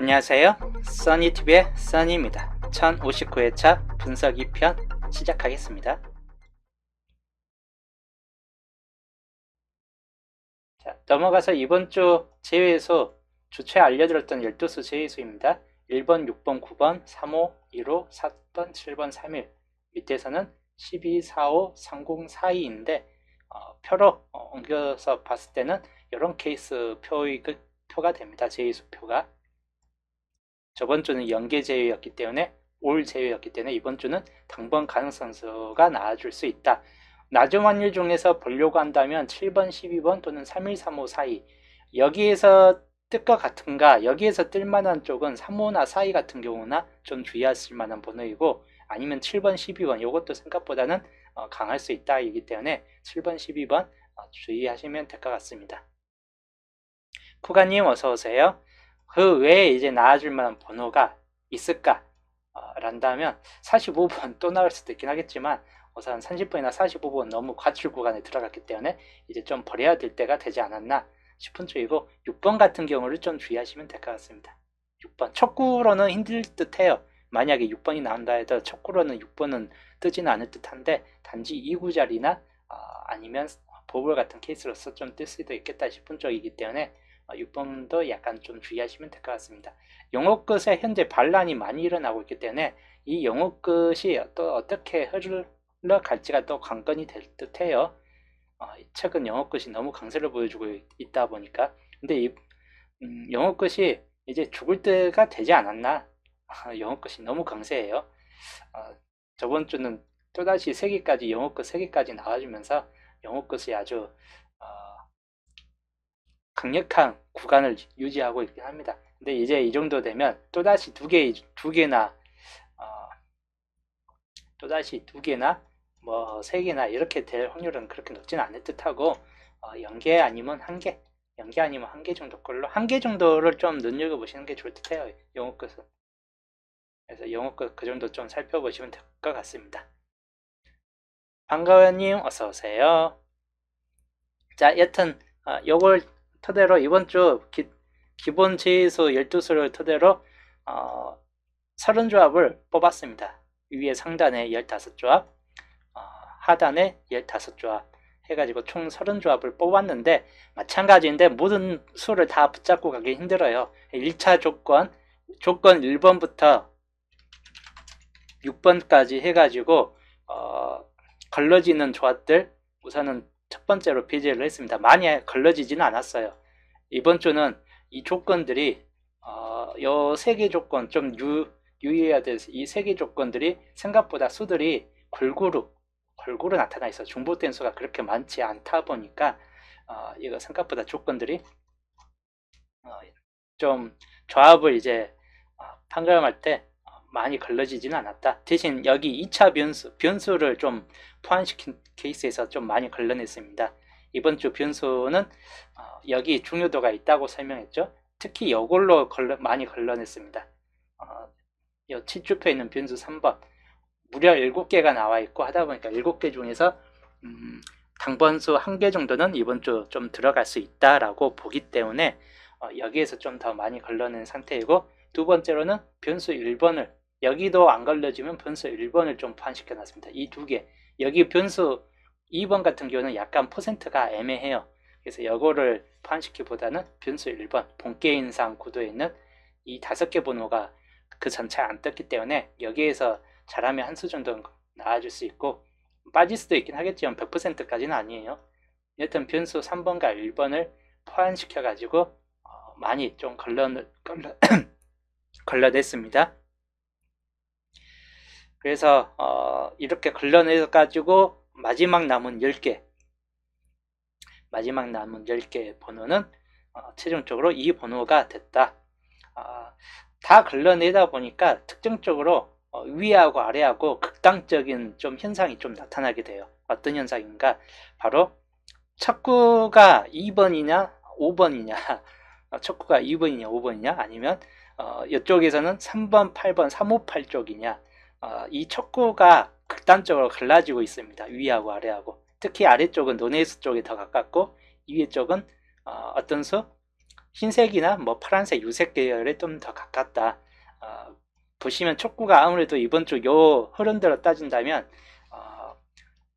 안녕하세요. 써니TV의 써니입니다. 1059회차 분석 2편 시작하겠습니다. 자, 넘어가서 이번 주 제외수 주초에 알려드렸던 12수 제외수입니다. 1번, 6번, 9번, 3호, 1호, 4번, 7번, 3일 밑에서는 12, 45, 30, 42인데 표로 옮겨서 봤을 때는 이런 케이스 표가 됩니다. 제외수 표가. 저번 주는 연계 제외였기 때문에 올 제외였기 때문에 이번 주는 당번 가능성수가 나와줄 수 있다. 낮은 확률 중에서 보려고 한다면 7번, 12번 또는 31, 35, 42 여기에서 뜰 것 같은가? 여기에서 뜰 만한 쪽은 35나 42 같은 경우나 좀 주의하실 만한 번호이고 아니면 7번, 12번 이것도 생각보다는 강할 수 있다 이기 때문에 7번, 12번 주의하시면 될 것 같습니다. 쿠가님 어서오세요. 그 외에 이제 나와줄 만한 번호가 있을까? 란다면 45번 또 나올 수도 있긴 하겠지만 우선 30번이나 45번 너무 과출 구간에 들어갔기 때문에 이제 좀 버려야 될 때가 되지 않았나 싶은 쪽이고 6번 같은 경우를 좀 주의하시면 될 것 같습니다. 6번 첫 구로는 힘들 듯 해요. 만약에 6번이 나온다 해도 첫 구로는 6번은 뜨지는 않을 듯한데 단지 2구 자리나 아니면 보볼 같은 케이스로서 좀 뜰 수도 있겠다 싶은 쪽이기 때문에 6번도 약간 좀 주의하시면 될 것 같습니다. 영어 끝에 현재 반란이 많이 일어나고 있기 때문에 이 영어 끝이 또 어떻게 흘러갈지가 또 관건이 될 듯해요. 최근 영어 끝이 너무 강세를 보여주고 있다 보니까 근데 이 영어 끝이 이제 죽을 때가 되지 않았나. 영어 끝이 너무 강세예요. 저번 주는 또다시 3개까지 영어 끝 3개까지 나와주면서 영어 끝이 아주 강력한 구간을 유지하고 있긴 합니다. 근데 이제 이 정도 되면 또다시 두 개나 또다시 2개나 뭐 3개나 이렇게 될 확률은 그렇게 높지는 않을 듯하고 0개 아니면 1개 0개 아니면 1개 정도 걸로 1개 정도를 좀 눈여겨보시는 게 좋을 듯해요. 영어끝은. 그래서 영어끝 그 정도 좀 살펴보시면 될 것 같습니다. 반가워님 어서오세요. 자 여튼 요걸 토대로 이번 주 기본 제의수 12수를 토대로 30조합을 뽑았습니다. 위에 상단에 15조합 하단에 15조합 해가지고 총 30조합을 뽑았는데 마찬가지인데 모든 수를 다 붙잡고 가기 힘들어요. 1차 조건 1번부터 6번까지 해가지고 걸러지는 조합들 우선은 첫 번째로 배제를 했습니다. 많이 걸러지지는 않았어요. 이번 주는 이 조건들이 요 3개 조건 좀 유의해야 돼서 이 3개 조건들이 생각보다 수들이 골고루 나타나 있어. 중복된 수가 그렇게 많지 않다 보니까 이거 생각보다 조건들이 좀 조합을 이제 판가름할 때 많이 걸러지지는 않았다. 대신 여기 2차 변수를 좀 포함시킨 케이스에서 좀 많이 걸러냈습니다. 이번 주 변수는 여기 중요도가 있다고 설명했죠. 특히 이걸로 많이 걸러냈습니다. 이 7주표에 있는 변수 3번 무려 7개가 나와 있고 하다 보니까 7개 중에서 당번수 1개 정도는 이번 주 좀 들어갈 수 있다라고 보기 때문에 여기에서 좀 더 많이 걸러낸 상태이고 두 번째로는 변수 1번을 여기도 안 걸러지면 변수 1번을 좀 포함시켜 놨습니다. 이 2개 여기 변수 2번 같은 경우는 약간 퍼센트가 애매해요. 그래서 이거를 포함시키기보다는 변수 1번 본게임상 구도에 있는 이 5개 번호가 그 전체에 안 떴기 때문에 여기에서 잘하면 한 수 정도는 나와줄 수 있고 빠질 수도 있긴 하겠지만 100%까지는 아니에요. 여튼 변수 3번과 1번을 포함시켜 가지고 많이 좀 걸러냈습니다. 그래서 이렇게 걸러내 가지고 마지막 남은 10개 번호는 최종적으로 이 번호가 됐다. 다 걸러내다 보니까 특정적으로 위하고 아래하고 극단적인 좀 현상이 좀 나타나게 돼요. 어떤 현상인가? 바로 첫 구가 2번이냐 5번이냐 첫 구가 2번이냐 5번이냐 아니면 이쪽에서는 3번 8번 358 쪽이냐 이 첫 구가 극단적으로 갈라지고 있습니다. 위하고 아래하고 특히 아래쪽은 논의수 쪽에 더 가깝고 위에 쪽은 어떤 수? 흰색이나 뭐 파란색, 유색 계열에 좀 더 가깝다. 보시면 촉구가 아무래도 이번 주 요 흐름대로 따진다면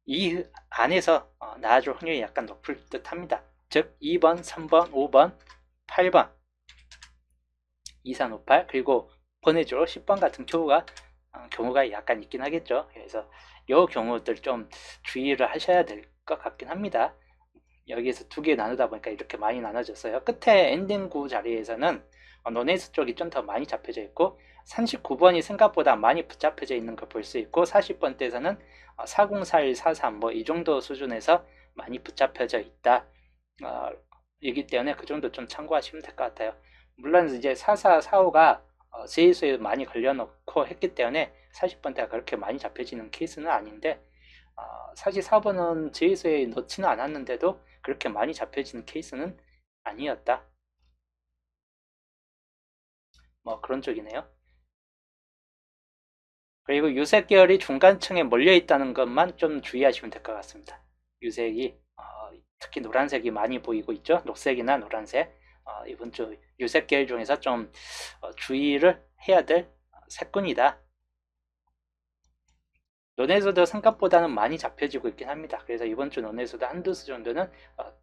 이 안에서 나와줄 확률이 약간 높을 듯 합니다. 즉 2번, 3번, 5번, 8번 2458 그리고 번외주로 10번 같은 경우가 약간 있긴 하겠죠. 그래서 요 경우들 좀 주의를 하셔야 될 것 같긴 합니다. 여기에서 두 개 나누다 보니까 이렇게 많이 나눠졌어요. 끝에 엔딩구 자리에서는 노네스 쪽이 좀 더 많이 잡혀져 있고 39번이 생각보다 많이 붙잡혀져 있는 걸 볼 수 있고 40번 대에서는 4041, 43 뭐 이 정도 수준에서 많이 붙잡혀져 있다. 이기 때문에 그 정도 좀 참고하시면 될 것 같아요. 물론 이제 44, 45가 제이수에 많이 걸려놓고 했기 때문에 40번대가 그렇게 많이 잡혀지는 케이스는 아닌데 44번은 제이수에 넣지는 않았는데도 그렇게 많이 잡혀지는 케이스는 아니었다. 뭐 그런 쪽이네요. 그리고 유색 계열이 중간층에 몰려 있다는 것만 좀 주의하시면 될 것 같습니다. 유색이 특히 노란색이 많이 보이고 있죠. 녹색이나 노란색 이번 주 유색 계열 중에서 좀 주의를 해야 될 색군이다. 논에서도 생각보다는 많이 잡혀지고 있긴 합니다. 그래서 이번 주 논에서도 한두 수 정도는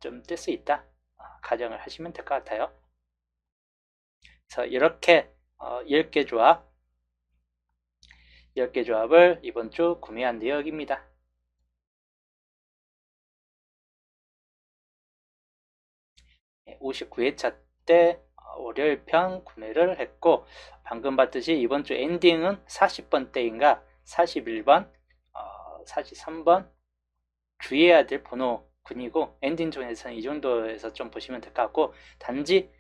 좀 뜰 수 있다 가정을 하시면 될 것 같아요. 그래서 이렇게 10개 조합을 이번 주 구매한 내역입니다. 59회차 때 월요일 편 구매를 했고 방금 봤듯이 이번 주 엔딩은 40번대인가 41번, 43번 주의해야 될 번호군이고 엔딩 존에서는 이 정도에서 좀 보시면 될 것 같고 단지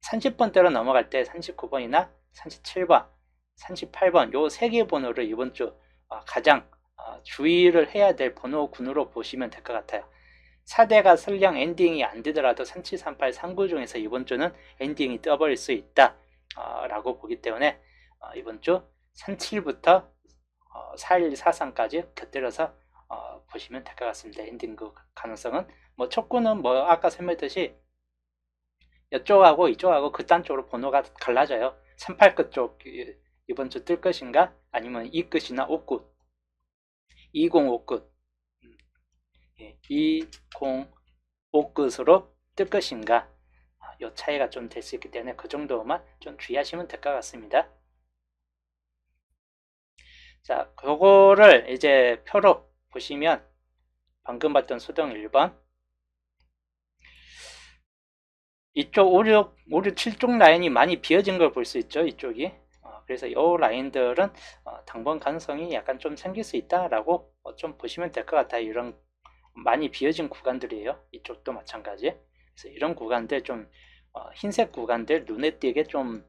30번대로 넘어갈 때 39번이나 37번, 38번 요 세 개 번호를 이번 주 가장 주의를 해야 될 번호군으로 보시면 될 것 같아요. 4대가 설령 엔딩이 안 되더라도 3738, 39 중에서 이번 주는 엔딩이 떠버릴 수 있다 라고 보기 때문에 이번 주 37부터 41, 43까지 곁들여서 보시면 될 것 같습니다. 엔딩 그 가능성은 뭐 촉구는 뭐 아까 설명했듯이 이쪽하고 이쪽하고 그딴 쪽으로 번호가 갈라져요. 38끝 쪽 이번 주 뜰 것인가 아니면 2끝이나 5끝 205끝 205끝으로 뜰 것인가 이 차이가 좀 될 수 있기 때문에 그 정도만 좀 주의하시면 될 것 같습니다. 자, 그거를 이제 표로 보시면 방금 봤던 수동 1번 이쪽 56, 7쪽 라인이 많이 비어진 걸 볼 수 있죠. 이쪽이 그래서 이 라인들은 당번 가능성이 약간 좀 생길 수 있다라고 좀 보시면 될 것 같아요. 이런 많이 비어진 구간들이에요. 이쪽도 마찬가지. 그래서 이런 구간들 좀 흰색 구간들 눈에 띄게 좀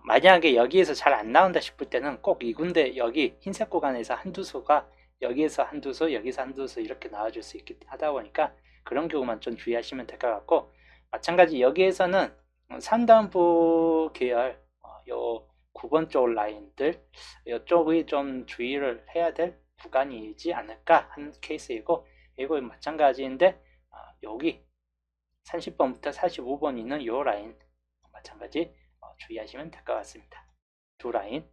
만약에 여기에서 잘 안 나온다 싶을 때는 꼭 이 군데 여기 흰색 구간에서 한두 수가 여기에서 한두 수 여기서 한두 수 이렇게 나와줄 수 있게 하다 보니까 그런 경우만 좀 주의하시면 될 것 같고 마찬가지 여기에서는 산단부 계열 요 9번 쪽 라인들 이쪽이 좀 주의를 해야 될 구간이지 않을까 하는 케이스이고 이거 마찬가지인데 여기 30번부터 45번 있는 요 라인 마찬가지 주의하시면 될 것 같습니다. 두 라인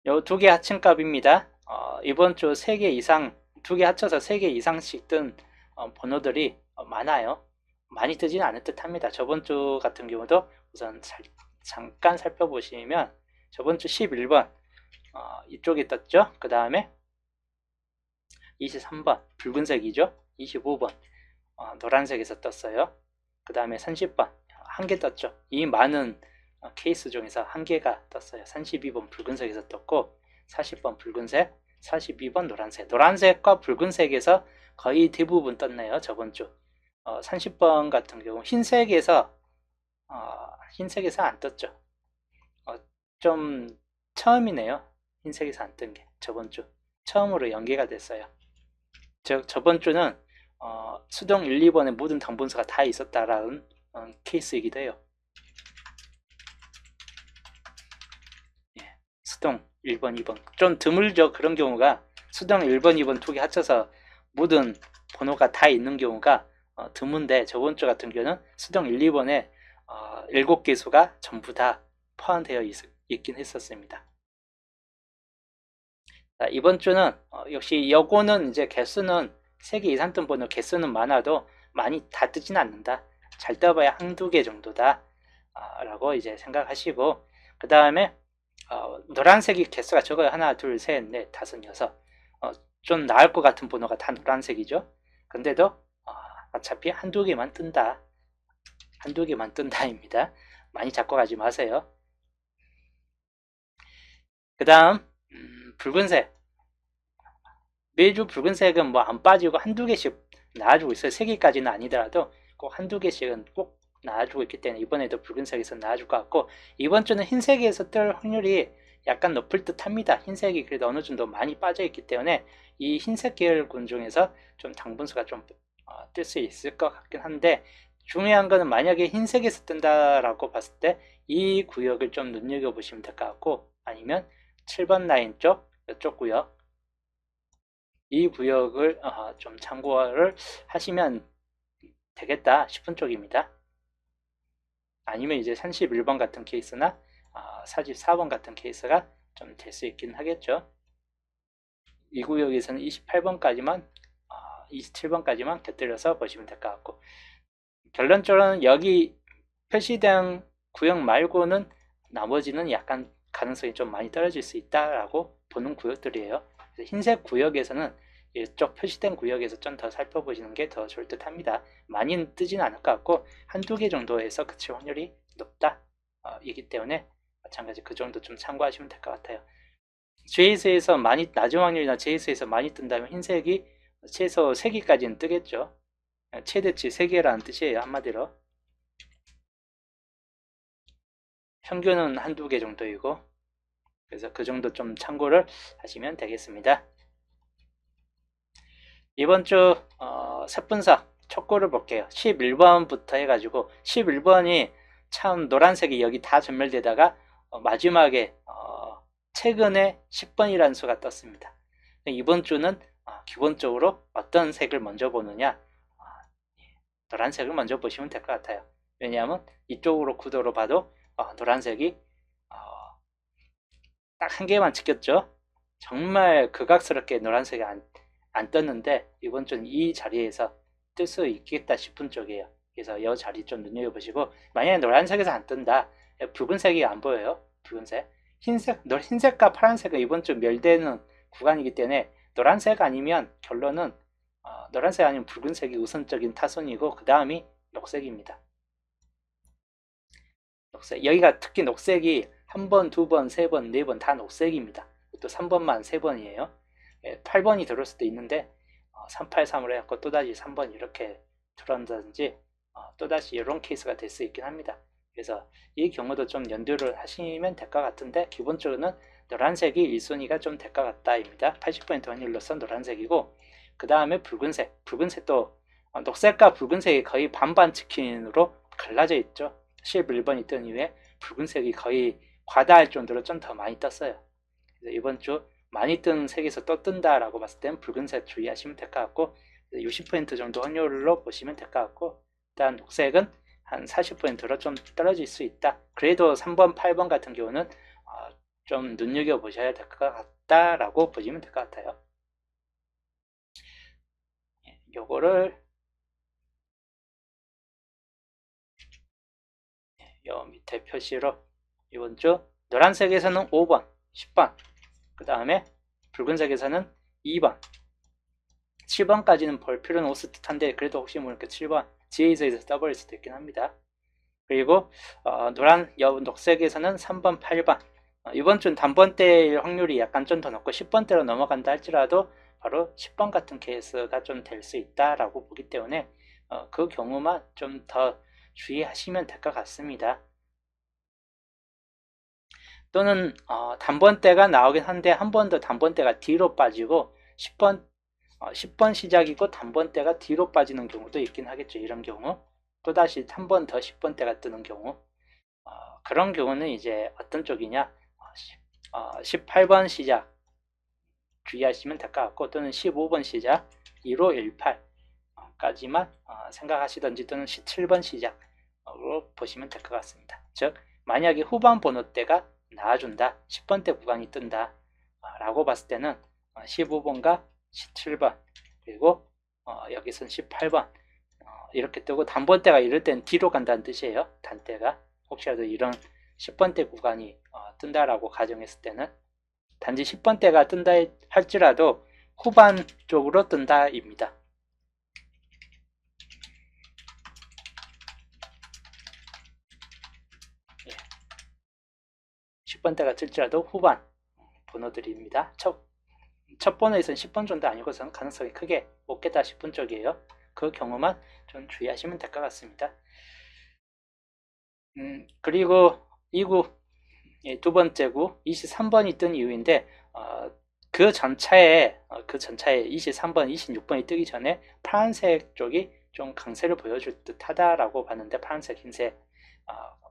요 두 개 합친값입니다. 이번 주 3개 이상 두 개 합쳐서 3개 이상씩 뜬 번호들이 많아요. 많이 뜨지는 않을 듯 합니다. 저번 주 같은 경우도 우선 잠깐 살펴보시면 저번 주 11번 이쪽에 떴죠. 그 다음에 23번 붉은색이죠. 25번 노란색에서 떴어요. 그 다음에 30번 한 개 떴죠. 이 많은 케이스 중에서 한 개가 떴어요. 32번 붉은색에서 떴고 40번 붉은색 42번 노란색 노란색과 붉은색에서 거의 대부분 떴네요. 저번 주 30번 같은 경우 흰색에서 안 떴죠. 좀 처음이네요. 흰색에서 안 뜬 게 저번 주 처음으로 연계가 됐어요. 저번 주는 수동 1, 2번에 모든 당분수가 다 있었다라는 케이스이기도 해요. 수동 1번, 2번 좀 드물죠. 그런 경우가 수동 1번, 2번 두 개 합쳐서 모든 번호가 다 있는 경우가 드문데 저번 주 같은 경우는 수동 1, 2번에 7개수가 전부 다 포함되어 있긴 했었습니다. 자, 이번 주는 역시 요거는 이제 개수는 3개 이상 뜬 번호 개수는 많아도 많이 다 뜨진 않는다. 잘 떠봐야 한두 개 정도다 라고 이제 생각하시고, 그 다음에 노란색이 개수가 적어요. 하나, 둘, 셋, 넷, 다섯, 여섯. 좀 나을 것 같은 번호가 다 노란색이죠. 근데도 어차피 한두 개만 뜬다. 한두 개만 뜬다입니다. 많이 잡고 가지 마세요. 그 다음 붉은색. 매주 붉은색은 뭐 안 빠지고 한두 개씩 나와주고 있어요. 3개까지는 아니더라도 꼭 한두 개씩은 꼭 나와주고 있기 때문에 이번에도 붉은색에서 나와줄 것 같고, 이번 주는 흰색에서 뜰 확률이 약간 높을 듯 합니다. 흰색이 그래도 어느 정도 많이 빠져 있기 때문에 이 흰색 계열군 중에서 좀 당분수가 좀 뜰 수 있을 것 같긴 한데, 중요한 거는 만약에 흰색에서 뜬다라고 봤을 때 이 구역을 좀 눈여겨보시면 될 것 같고, 아니면 7번 라인 쪽, 이쪽 구역, 이 구역을 좀 참고를 하시면 되겠다 싶은 쪽입니다. 아니면 이제 31번 같은 케이스나 44번 같은 케이스가 좀 될 수 있긴 하겠죠. 이 구역에서는 28번까지만 27번까지만 곁들여서 보시면 될 것 같고, 결론적으로는 여기 표시된 구역 말고는 나머지는 약간 가능성이 좀 많이 떨어질 수 있다라고 보는 구역들이에요. 그래서 흰색 구역에서는 이쪽 표시된 구역에서 좀 더 살펴보시는 게 더 좋을 듯 합니다. 많이는 뜨진 않을 것 같고 한두 개 정도에서 그칠 확률이 높다 이기 때문에 마찬가지 그 정도 좀 참고하시면 될 것 같아요. JS에서 많이 낮은 확률이나 JS에서 많이 뜬다면 흰색이 최소 3개까지는 뜨겠죠. 최대치 3개라는 뜻이에요. 한마디로 평균은 한두 개 정도이고, 그래서 그 정도 좀 참고를 하시면 되겠습니다. 이번 주 색분석 첫 골을 볼게요. 11번부터 해가지고 11번이 참 노란색이 여기 다 전멸되다가 마지막에 최근에 10번이라는 수가 떴습니다. 이번 주는 기본적으로 어떤 색을 먼저 보느냐, 노란색을 먼저 보시면 될 것 같아요. 왜냐하면 이쪽으로 구도로 봐도 노란색이 딱 한 개만 찍혔죠. 정말 극악스럽게 노란색이 안 떴는데 이번 주는 이 자리에서 뜰 수 있겠다 싶은 쪽이에요. 그래서 이 자리 좀 눈여겨보시고, 만약에 노란색에서 안 뜬다, 붉은색이 안 보여요. 붉은색, 흰색과 파란색은 이번 주 멸되는 구간이기 때문에 노란색 아니면 결론은 노란색 아니면 붉은색이 우선적인 타선이고 그 다음이 녹색입니다. 녹색. 여기가 특히 녹색이 한 번, 두 번, 세 번, 네 번 다 녹색입니다. 또 3번만 3번이에요. 8번이 들어올 수도 있는데 383으로 해갖고 또다시 3번 이렇게 들어온다든지 또다시 이런 케이스가 될 수 있긴 합니다. 그래서 이 경우도 좀 연두를 하시면 될 것 같은데, 기본적으로는 노란색이 1순위가 좀 될 것 같다입니다. 80% 확률로서 노란색이고, 그 다음에 붉은색. 붉은색도 녹색과 붉은색이 거의 반반 치킨으로 갈라져 있죠. 11번이 뜬 이후에 붉은색이 거의 과다할 정도로 좀 더 많이 떴어요. 그래서 이번 주 많이 뜬 색에서 또 뜬다라고 봤을 때는 붉은색 주의하시면 될 것 같고, 60% 정도 확률로 보시면 될 것 같고, 일단 녹색은 한 40%로 좀 떨어질 수 있다. 그래도 3번, 8번 같은 경우는 좀 눈여겨보셔야 될 것 같다라고 보시면 될 것 같아요. 요거를 요 밑에 표시로 이번 주 노란색에서는 5번, 10번, 그 다음에 붉은색에서는 2번, 7번까지는 볼 필요는 없을 듯한데 그래도 혹시 모르니까 7번 GA에서 떠버릴 수도 있긴 합니다. 그리고 녹색에서는 3번, 8번. 이번 주는 단번대일 확률이 약간 좀 더 높고 10번대로 넘어간다 할지라도 바로 10번 같은 케이스가 좀 될 수 있다라고 보기 때문에 그 경우만 좀 더 주의하시면 될 것 같습니다. 또는 단번대가 나오긴 한데 한 번 더 단번대가 뒤로 빠지고 10번 시작이고 단번대가 뒤로 빠지는 경우도 있긴 하겠죠. 이런 경우 또다시 한 번 더 10번대가 뜨는 경우, 그런 경우는 이제 어떤 쪽이냐, 18번 시작 주의하시면 될 것 같고, 또는 15번 시작 1518 까지만 생각하시던지 또는 17번 시작으로 보시면 될 것 같습니다. 즉 만약에 후반 번호대가 나와준다, 10번대 구간이 뜬다 라고 봤을 때는 15번과 17번 그리고 여기선 18번 이렇게 뜨고 단번대가 이럴 땐 뒤로 간다는 뜻이에요. 단대가 혹시라도 이런 10번대 구간이 뜬다라고 가정했을 때는 단지 10번대가 뜬다 할지라도 후반 쪽으로 뜬다입니다. 10번대가 뜰지라도 후반 번호들입니다. 첫 번호에서는 10번 정도 아니고서는 가능성이 크게 없겠다 싶은 쪽이에요. 그 경우만 좀 주의하시면 될 것 같습니다. 그리고 2구 두 번째 구 23번이 뜬 이유인데 그 전차에 23번, 26번이 뜨기 전에 파란색 쪽이 좀 강세를 보여줄 듯 하다라고 봤는데 파란색, 흰색,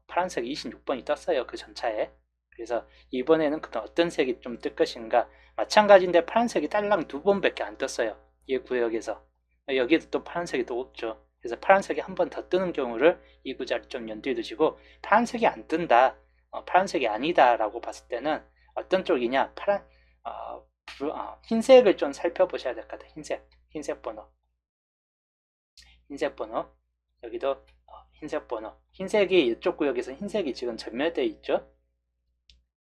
파란색 26번이 떴어요. 그 전차에. 그래서 이번에는 그럼 어떤 색이 좀 뜰 것인가. 마찬가지인데 파란색이 딸랑 2번밖에 안 떴어요. 이 구역에서. 여기도 또 파란색이 또 없죠. 그래서 파란색이 한 번 더 뜨는 경우를 이 구자리 좀 염두에 두시고 파란색이 안 뜬다, 파란색이 아니다 라고 봤을 때는 어떤 쪽이냐, 흰색을 좀 살펴보셔야 될 것 같아요. 흰색 번호. 여기도 흰색 번호. 흰색이 이쪽 구역에서 흰색이 지금 전멸되어 있죠.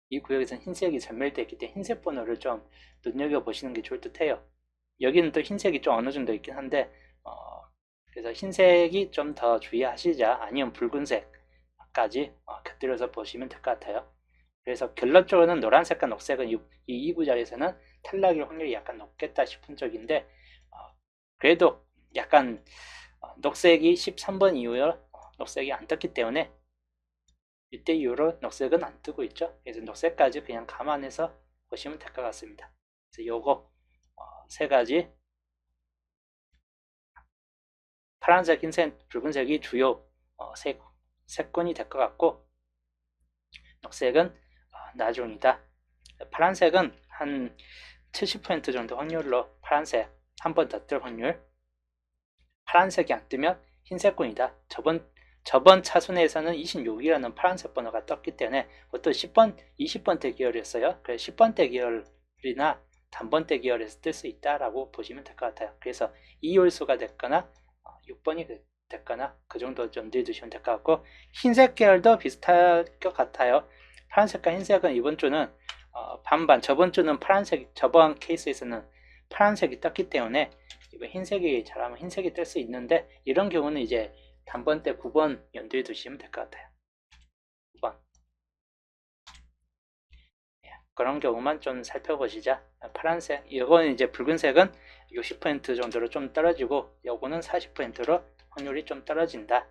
이 구역에서는 흰색이 전멸되어 있기 때문에 흰색 번호를 좀 눈여겨보시는 게 좋을 듯 해요. 여기는 또 흰색이 좀 어느 정도 있긴 한데 그래서 흰색이 좀 더 주의하시자, 아니면 붉은색까지 곁들여서 보시면 될 것 같아요. 그래서 결론적으로는 노란색과 녹색은 이 구자리에서는 탈락일 확률이 약간 높겠다 싶은 쪽인데 그래도 약간 녹색이 13번 이후에 녹색이 안 떴기 때문에 이때 이후로 녹색은 안 뜨고 있죠. 그래서 녹색까지 그냥 감안해서 보시면 될 것 같습니다. 그래서 요거 세 가지, 파란색, 흰색, 붉은색이 주요 색권이 될 것 같고 녹색은 나중이다. 파란색은 한 70% 정도 확률로 파란색 한 번 더 뜰 확률. 파란색이 안 뜨면 흰색권이다. 저번 차순에서는 26이라는 파란색 번호가 떴기 때문에 그것도 10번, 20번대 계열이었어요. 그래서 10번대 계열이나 단번대 계열에서 뜰 수 있다라고 보시면 될 것 같아요. 그래서 2홀수가 됐거나 6번이 됐거나 그 정도 염두에 두시면 될 것 같고 흰색 계열도 비슷할 것 같아요. 파란색과 흰색은 이번 주는 반반. 저번 주는 파란색, 저번 케이스에서는 파란색이 떴기 때문에 이거 흰색이 잘하면 흰색이 뜰 수 있는데 이런 경우는 이제 단번대 9번 염두에 두시면 될 것 같아요. 9번. 그런 경우만 좀 살펴보시자. 파란색, 이거는 이제 붉은색은 60% 정도로 좀 떨어지고 요거는 40%로 확률이 좀 떨어진다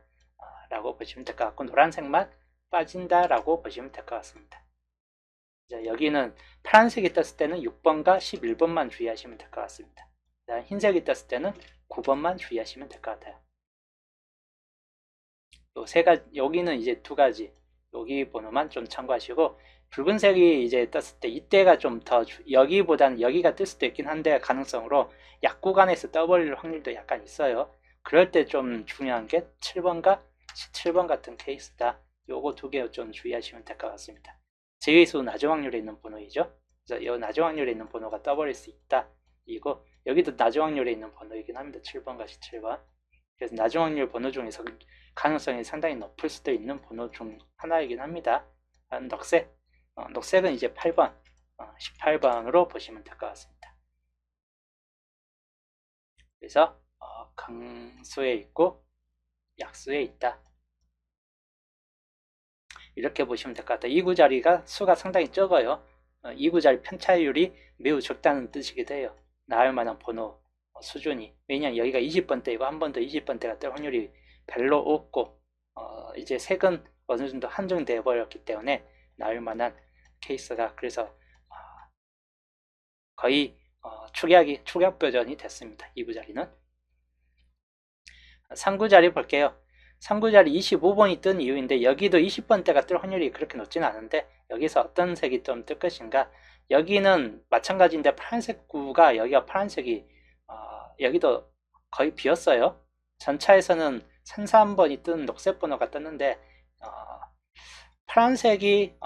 라고 보시면 될 것 같고 노란색만 빠진다 라고 보시면 될 것 같습니다. 자, 여기는 파란색이 떴을 때는 6번과 11번만 주의하시면 될 것 같습니다. 흰색이 떴을 때는 9번만 주의하시면 될 것 같아요. 요 세 가지, 여기는 이제 두 가지, 여기 번호만 좀 참고하시고 붉은색이 이제 떴을 때 이때가 좀 더 여기보다는 여기가 뜰 수도 있긴 한데 가능성으로 약 구간에서 떠버릴 확률도 약간 있어요. 그럴 때 좀 중요한 게 7번과 17번 같은 케이스다. 요거 두 개 좀 주의하시면 될 것 같습니다. 제외수 낮은 확률에 있는 번호이죠. 그래서 이 낮은 확률에 있는 번호가 떠버릴 수 있다. 이거 여기도 낮은 확률에 있는 번호이긴 합니다. 7번과 17번. 그래서 낮은 확률 번호 중에서 가능성이 상당히 높을 수도 있는 번호 중 하나이긴 합니다. 녹색은 이제 8번, 18번으로 보시면 될 것 같습니다. 그래서 강수에 있고 약수에 있다. 이렇게 보시면 될 것 같아요. 2구 자리가 수가 상당히 적어요. 2구 자리 편차율이 매우 적다는 뜻이기도 해요. 나올 만한 번호 수준이. 왜냐하면 여기가 20번대이고 한 번 더 20번대가 뜰 확률이 별로 없고 이제 색은 어느 정도 한정되어 버렸기 때문에 나올 만한 케이스가 그래서 거의 축약 버전이 됐습니다. 2구 자리는. 3구 자리 볼게요. 3구 자리 25번이 뜬 이유인데 여기도 20번대가 뜰 확률이 그렇게 높지는 않은데 여기서 어떤 색이 좀 뜰 것인가. 여기는 마찬가지인데 파란색 구가 여기가 파란색이 여기도 거의 비었어요. 전차에서는 산삼번이 뜬 녹색 번호가 떴는데 파란색이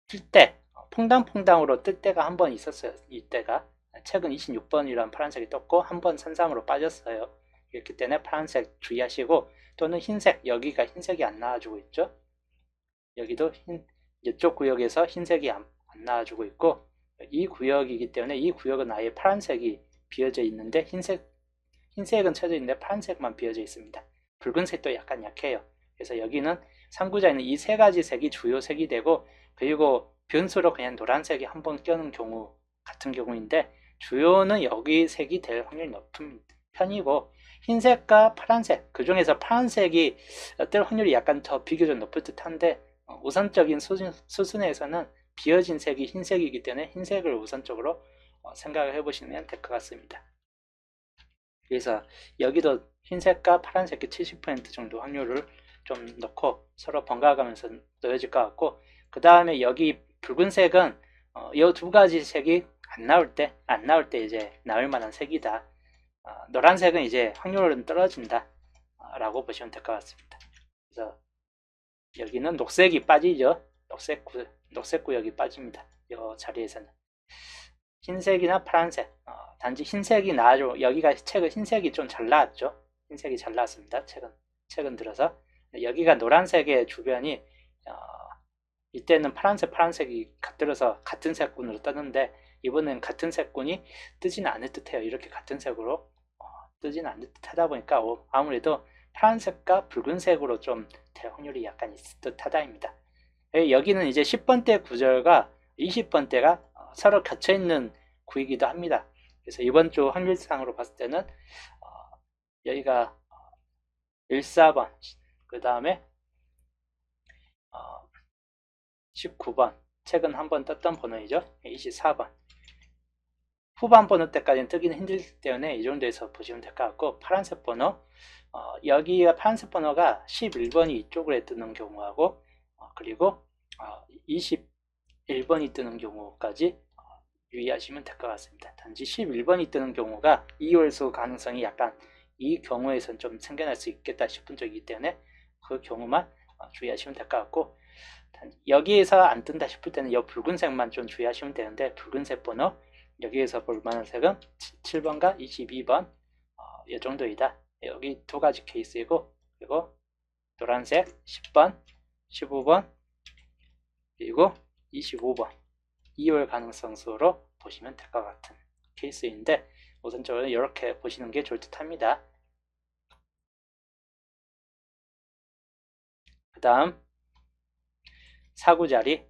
뜰 때, 퐁당퐁당으로 뜰 때가 한 번 있었어요. 이때가 최근 26번이라는 파란색이 떴고 한 번 산삼으로 빠졌어요. 이렇기 때문에 파란색 주의하시고, 또는 흰색, 여기가 흰색이 안 나와주고 있죠. 여기도 이쪽 구역에서 흰색이 안 나와주고 있고, 이 구역이기 때문에 이 구역은 아예 파란색이 비어져 있는데 흰색은 쳐져 있는데 파란색만 비어져 있습니다. 붉은색도 약간 약해요. 그래서 여기는 상구자에는 이 세 가지 색이 주요 색이 되고, 그리고 변수로 그냥 노란색이 한번 껴는 경우 같은 경우인데, 주요는 여기 색이 될 확률이 높은 편이고, 흰색과 파란색, 그 중에서 파란색이 뜰 확률이 약간 더 비교적 높을 듯한데, 우선적인 수준에서는 비어진 색이 흰색이기 때문에 흰색을 우선적으로 생각을 해보시면 될 것 같습니다. 그래서 여기도 흰색과 파란색이 70% 정도 확률을 좀 넣고 서로 번갈아가면서 넣어질 것 같고, 그 다음에 여기 붉은색은 이 두 가지 색이 안 나올 때 이제 나올 만한 색이다. 노란색은 이제 확률은 떨어진다 라고 보시면 될 것 같습니다. 그래서 여기는 녹색이 빠지죠. 녹색 구역이 빠집니다. 이 자리에서는 흰색이나 파란색, 단지 흰색이 나아져. 여기가 최근 흰색이 좀 잘 나왔죠. 흰색이 잘 나왔습니다. 최근 들어서 여기가 노란색의 주변이 이때는 파란색이 gat들어서 같은 색군으로 떴는데, 이번엔 같은 색군이 뜨지는 않을 듯해요. 이렇게 같은 색으로 뜨지는 않을 듯하다 보니까 아무래도 파란색과 붉은색으로 좀 될 확률이 약간 있을 듯하다입니다. 여기는 이제 10번대 구절과 20번대가 서로 겹쳐있는 구이기도 합니다. 그래서 이번 주 확률상으로 봤을 때는 여기가 14번, 그 다음에 19번, 최근 한번 떴던 번호이죠. 24번. 후반 번호 때까지는 뜨기는 힘들기 때문에 이 정도에서 보시면 될 것 같고, 파란색 번호, 여기가 파란색 번호가 11번이 이쪽으로 뜨는 경우하고, 그리고 21번이 뜨는 경우까지 유의하시면 될 것 같습니다. 단지 11번이 뜨는 경우가 2월수 가능성이 약간 이 경우에선 좀 생겨날 수 있겠다 싶은 쪽이기 때문에 그 경우만 주의하시면 될 것 같고, 여기에서 안 뜬다 싶을 때는 이 붉은색만 좀 주의하시면 되는데, 붉은색 번호 여기에서 볼 만한 색은 7번과 22번 이 정도이다. 여기 두 가지 케이스이고, 그리고 노란색 10번, 15번, 그리고 25번 2월 가능성수로 보시면 될 것 같은 케이스인데, 우선적으로 이렇게 보시는 게 좋을 듯 합니다. 그 다음 4구자리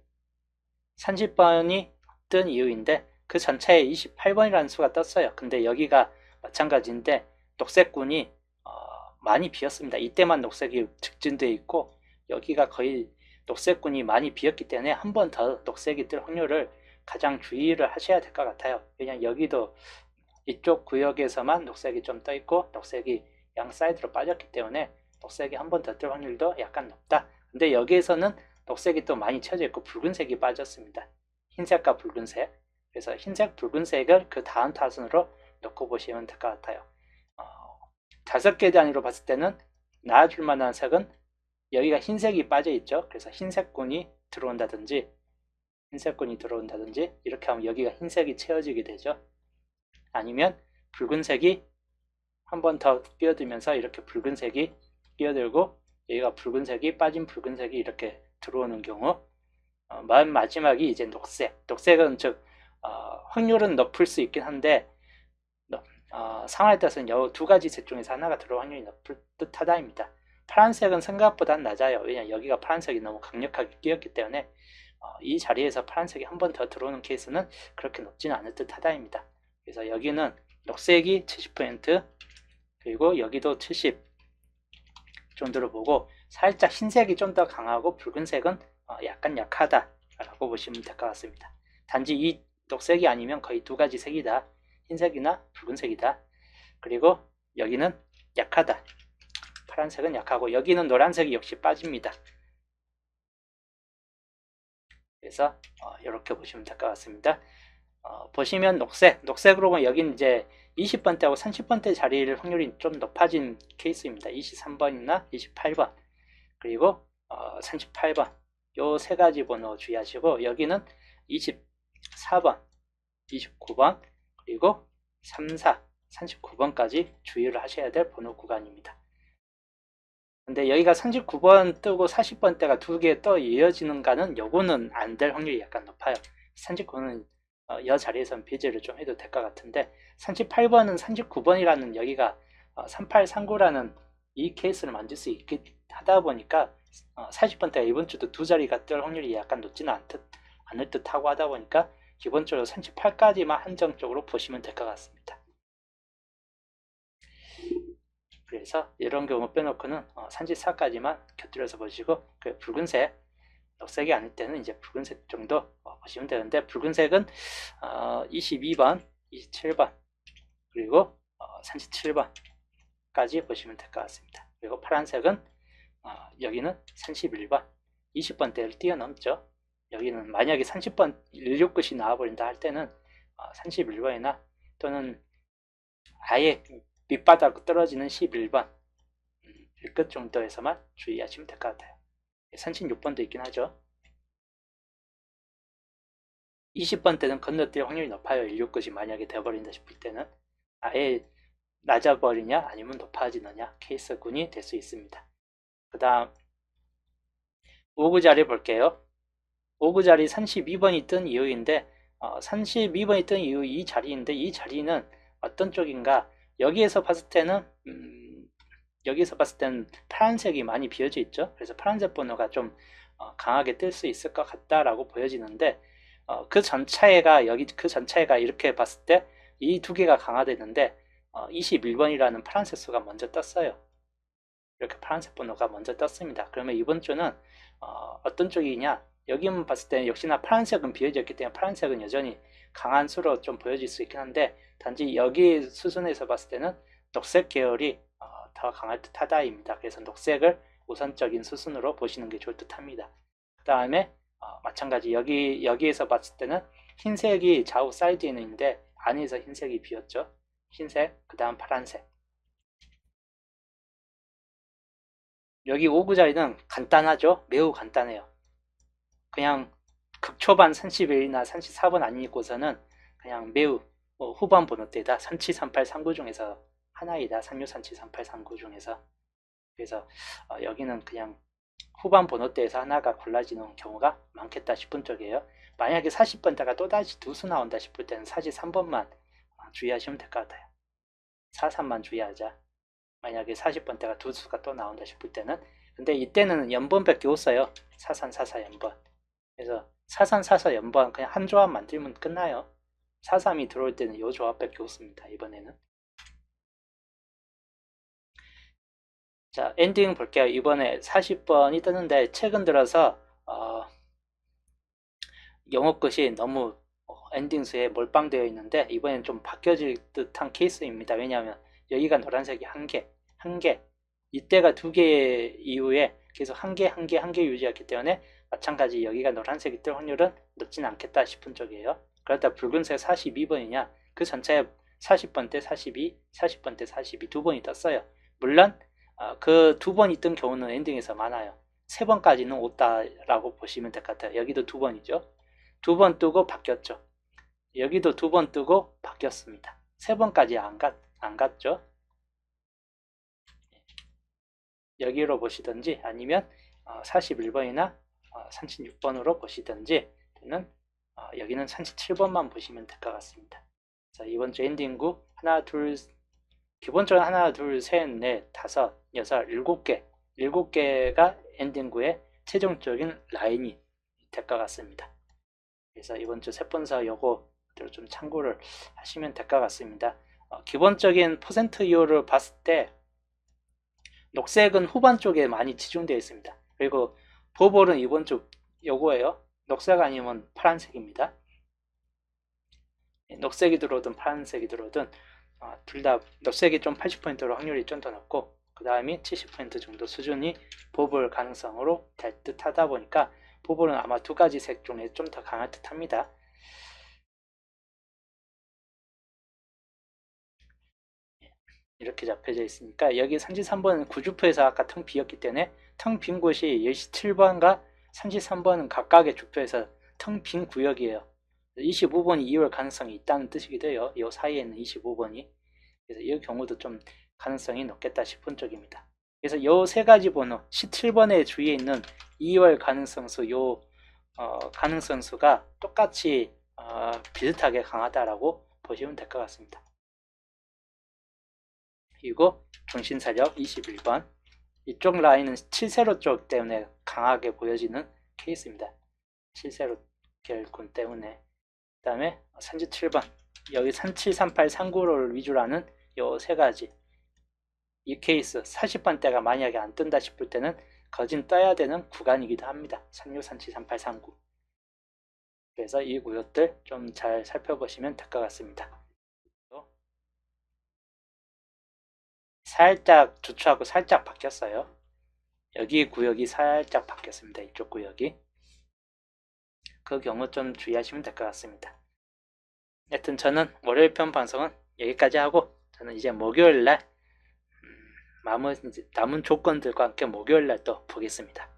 30번이 뜬 이유인데, 그 전차에 28번이라는 수가 떴어요. 근데 여기가 마찬가지인데 녹색군이 많이 비었습니다. 이때만 녹색이 직진되어 있고, 여기가 거의 녹색군이 많이 비었기 때문에 한 번 더 녹색이 뜰 확률을 가장 주의를 하셔야 될 것 같아요. 왜냐면 여기도 이쪽 구역에서만 녹색이 좀 떠 있고 녹색이 양 사이드로 빠졌기 때문에 녹색이 한 번 더 뜰 확률도 약간 높다. 근데 여기에서는 녹색이 또 많이 쳐져 있고 붉은색이 빠졌습니다. 흰색과 붉은색. 그래서 흰색, 붉은색을 그 다음 타선으로 놓고 보시면 될 것 같아요. 5개 단위로 봤을 때는 나아줄 만한 색은 여기가 흰색이 빠져 있죠. 그래서 흰색군이 들어온다든지 이렇게 하면 여기가 흰색이 채워지게 되죠. 아니면 붉은색이 한 번 더 끼어들면서 이렇게 붉은색이 끼어들고, 여기가 붉은색이 빠진 붉은색이 이렇게 들어오는 경우, 맨 마지막이 이제 녹색은 즉 확률은 높을 수 있긴 한데 상황에 따라서는 이 두 가지 색 중에서 하나가 들어올 확률이 높을 듯하다입니다. 파란색은 생각보다 낮아요. 왜냐하면 여기가 파란색이 너무 강력하게 끼었기 때문에 이 자리에서 파란색이 한 번 더 들어오는 케이스는 그렇게 높지는 않을 듯하다입니다. 그래서 여기는 녹색이 70%, 그리고 여기도 70 정도로 보고, 살짝 흰색이 좀 더 강하고 붉은색은 약간 약하다 라고 보시면 될 것 같습니다. 단지 이 녹색이 아니면 거의 두 가지 색이다. 흰색이나 붉은색이다. 그리고 여기는 약하다. 파란색은 약하고, 여기는 노란색이 역시 빠집니다. 그래서 이렇게 보시면 될 것 같습니다. 보시면 녹색으로 보면 여기는 이제 20번대하고 30번대 자리일 확률이 좀 높아진 케이스입니다. 23번이나 28번 그리고 38번 요 세 가지 번호 주의하시고 여기는 24번, 29번 그리고 3, 4, 39번까지 주의를 하셔야 될 번호 구간입니다. 근데 여기가 39번 뜨고 40번대가 두 개 또 이어지는가는 요거는 안 될 확률이 약간 높아요. 39는 여 자리에선 배제를 좀 해도 될 것 같은데 38번은 39번이라는 여기가 3839라는 이 케이스를 만들 수 있게 하다 보니까 40번대가 이번 주도 두 자리가 뜰 확률이 약간 높지는 않을 듯 하고 하다 보니까 기본적으로 38까지만 한정적으로 보시면 될 것 같습니다. 그래서 이런 경우 빼놓고는 34까지만 곁들여서 보시고 그 붉은색, 녹색이 아닐 때는 이제 붉은색 정도 보시면 되는데 붉은색은 22번, 27번 그리고 37번까지 보시면 될 것 같습니다. 그리고 파란색은 여기는 31번, 20번대를 뛰어넘죠. 여기는 만약에 30번 16끝이 나와버린다 할 때는 31번이나 또는 아예 밑바닥 떨어지는 11번 1끝 정도에서만 주의하시면 될 것 같아요. 36번도 있긴 하죠. 20번 때는 건너뛸 확률이 높아요. 16끝이 만약에 되어버린다 싶을 때는 아예 낮아버리냐 아니면 높아지느냐 케이스군이 될 수 있습니다. 그 다음 5구 자리 볼게요. 5구 자리 32번이 뜬 이유인데 32번이 뜬 이유 이 자리인데 이 자리는 어떤 쪽인가 여기에서 봤을 때는 파란색이 많이 비어져 있죠. 그래서 파란색 번호가 좀 강하게 뜰 수 있을 것 같다라고 보여지는데 그 전차애가 이렇게 봤을 때 이 두 개가 강화되는데 21번이라는 파란색 수가 먼저 떴어요. 이렇게 파란색 번호가 먼저 떴습니다. 그러면 이번 주는 어떤 쪽이냐 여기만 봤을 때는 역시나 파란색은 비어져 있기 때문에 파란색은 여전히 강한 수로 좀 보여질 수 있긴 한데 단지 여기 수순에서 봤을 때는 녹색 계열이 더 강할 듯 하다입니다. 그래서 녹색을 우선적인 수순으로 보시는 게 좋을 듯 합니다. 그 다음에 마찬가지 여기에서 봤을 때는 흰색이 좌우 사이드에 있는데 안에서 흰색이 비었죠. 흰색, 그 다음 파란색. 여기 5구 자리는 간단하죠. 매우 간단해요. 그냥 극초반 31이나 34번 아니고서는 그냥 매우 후반 번호대다 373839 중에서 하나이다. 36373839 중에서. 그래서 여기는 그냥 후반 번호대에서 하나가 골라지는 경우가 많겠다 싶은 쪽이에요. 만약에 40번대가 또다시 두 수 나온다 싶을 때는 43번만 주의하시면 될 것 같아요. 43만 주의하자. 만약에 40번대가 두 수가 또 나온다 싶을 때는 근데 이때는 연번밖에 없어요. 4344 연번. 그래서 4344 연번 그냥 한 조합 만들면 끝나요. 43이 들어올 때는 이 조합밖에 없습니다. 이번에는. 자, 엔딩 볼게요. 이번에 40번이 뜨는데 최근 들어서 영어 끝이 너무 엔딩 수에 몰빵되어 있는데 이번엔 좀 바뀌어질 듯한 케이스입니다. 왜냐하면 여기가 노란색이 한 개, 이때가 두 개 이후에 계속 한 개 유지했기 때문에 마찬가지 여기가 노란색이 뜰 확률은 높지는 않겠다 싶은 쪽이에요. 그렇다 붉은색 42번이냐 그 전체에 40번대 42, 40번대 42 두 번이 떴어요. 물론 그 두 번이 뜬 경우는 엔딩에서 많아요. 세 번까지는 없다라고 보시면 될 것 같아요. 여기도 두 번이죠. 두 번 뜨고 바뀌었죠. 여기도 두 번 뜨고 바뀌었습니다. 세 번까지 안 갔죠. 여기로 보시든지 아니면 41번이나 36번으로 보시든지 또는 여기는 37번만 보시면 될 것 같습니다. 자, 이번 주 엔딩구 하나, 둘, 기본적으로 하나, 둘, 셋, 넷, 다섯, 여섯, 일곱 개가 엔딩구의 최종적인 라인이 될 것 같습니다. 그래서 이번 주 세번서 요거 좀 참고를 하시면 될 것 같습니다. 기본적인 퍼센트 이율을 봤을 때 녹색은 후반 쪽에 많이 치중되어 있습니다. 그리고 버블은 이번 주 요거예요. 녹색 아니면 파란색입니다. 녹색이 들어오든 파란색이 들어오든 둘 다 녹색이 좀 80%로 확률이 좀 더 높고 그 다음에 70% 정도 수준이 버블 가능성으로 될 듯 하다 보니까 버블은 아마 두 가지 색 중에 좀 더 강할 듯 합니다. 이렇게 잡혀져 있으니까 여기 산지 3번은 구주포에서 아까 텅 비었기 때문에 텅 빈 곳이 10시 7번과 산지 3번은 각각의 주포에서 텅 빈 구역이에요. 25번이 2월 가능성이 있다는 뜻이기도 해요. 이 사이에 있는 25번이. 그래서 이 경우도 좀 가능성이 높겠다 싶은 쪽입니다. 그래서 이 세 가지 번호 17번의 주위에 있는 2월 가능성수 요 가능성수가 똑같이 비슷하게 강하다라고 보시면 될 것 같습니다. 그리고 중심사력 21번 이쪽 라인은 7세로 쪽 때문에 강하게 보여지는 케이스입니다. 7세로 결군 때문에. 그 다음에 산지 7번 여기 3738 39를 위주로 하는 요 세 가지 이 케이스 40번대가 만약에 안 뜬다 싶을 때는 거진 떠야 되는 구간이기도 합니다. 36, 37, 38, 39 그래서 이 구역들 좀 잘 살펴보시면 될 것 같습니다. 살짝 주초하고 살짝 바뀌었어요. 여기 구역이 살짝 바뀌었습니다. 이쪽 구역이. 그 경우 좀 주의하시면 될 것 같습니다. 하여튼 저는 월요일 편 방송은 여기까지 하고 저는 이제 목요일날 남은 조건들과 함께 목요일날 또 보겠습니다.